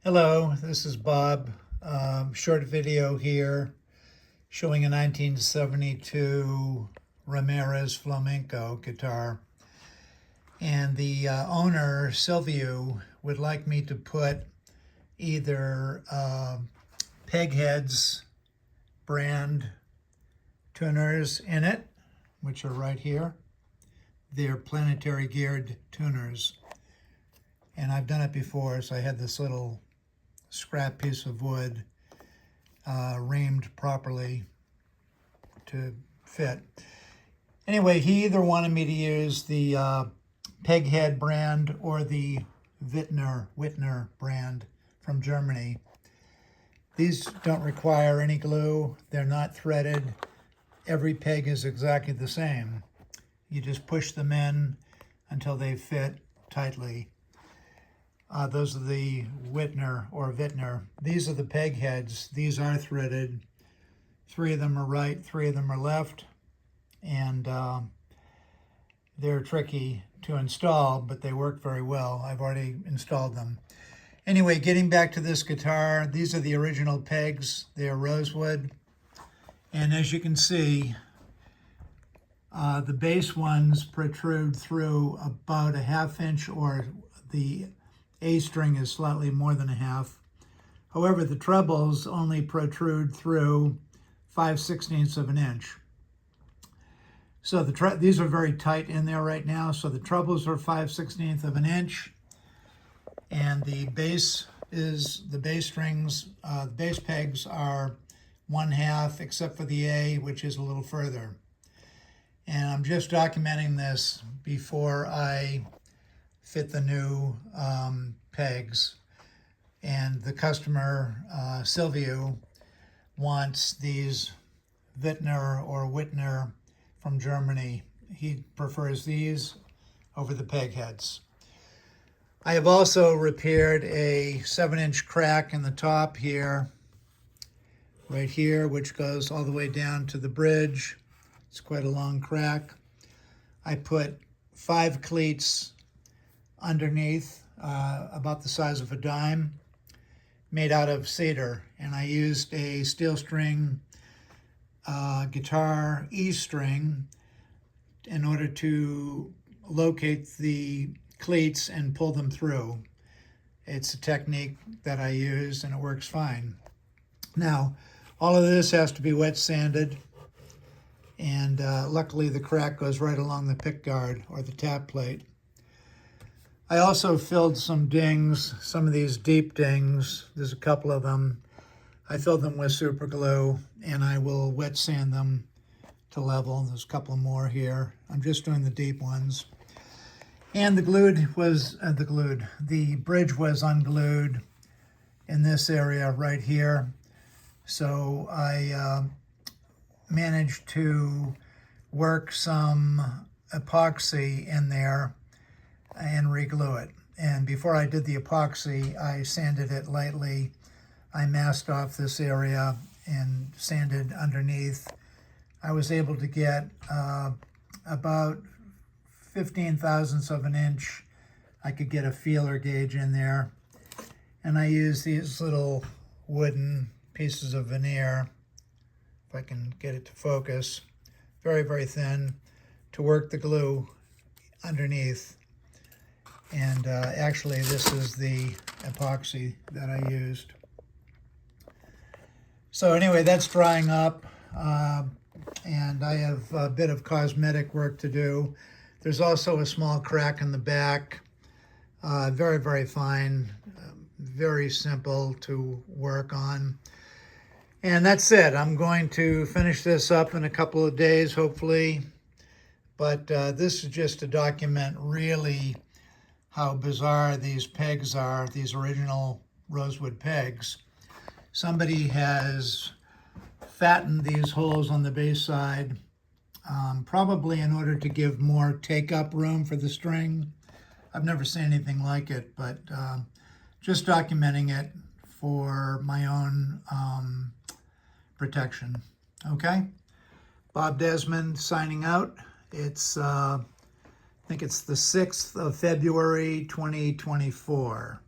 Hello, this is Bob. Short video here showing a 1972 Ramirez Flamenco guitar. And the owner, Silvio, would like me to put either Pegheads brand tuners in it, which are right here. They're planetary geared tuners. And I've done it before, so I had this little scrap piece of wood reamed properly to fit. Anyway, he either wanted me to use the Peghead brand or the Wittner brand from Germany. These don't require any glue. They're not threaded. Every peg is exactly the same. You just push them in until they fit tightly. Those are the Wittner. These are the peg heads. These are threaded. 3 of them are right, 3 of them are left. And they're tricky to install, but they work very well. I've already installed them. Anyway, getting back to this guitar, these are the original pegs. They are rosewood. And as you can see, the base ones protrude through about a 1/2 inch, or the A string is slightly more than a half. However, the trebles only protrude through 5/16 of an inch. So these are very tight in there right now. So the trebles are 5/16 of an inch, and the bass strings, the bass pegs are 1/2, except for the A, which is a little further. And I'm just documenting this before I fit the new pegs. And the customer, Silvio, wants these Wittner from Germany. He prefers these over the peg heads. I have also repaired a 7-inch crack in the top here, right here, which goes all the way down to the bridge. It's quite a long crack. I put 5 cleats underneath, about the size of a dime, made out of cedar. And I used a steel string guitar E string in order to locate the cleats and pull them through. It's a technique that I use and it works fine. Now, all of this has to be wet sanded, and luckily the crack goes right along the pick guard or the tap plate. I also filled some dings, some of these deep dings. There's a couple of them. I filled them with super glue, and I will wet sand them to level. There's a couple more here. I'm just doing the deep ones. And the bridge was unglued in this area right here. So I managed to work some epoxy in there and reglue it. And before I did the epoxy, I sanded it lightly. I masked off this area and sanded underneath. I was able to get about 15 thousandths of an inch. I could get a feeler gauge in there. And I used these little wooden pieces of veneer, if I can get it to focus, very, very thin, to work the glue underneath. And actually, this is the epoxy that I used. So anyway, that's drying up, and I have a bit of cosmetic work to do. There's also a small crack in the back, very, very fine, very simple to work on. And that's it. I'm going to finish this up in a couple of days, hopefully. But this is just to document really how bizarre these pegs are, these original rosewood pegs. Somebody has fattened these holes on the base side, probably in order to give more take-up room for the string. I've never seen anything like it, but just documenting it for my own protection. Okay? Bob Desmond signing out. It's I think it's the 6th of February, 2024.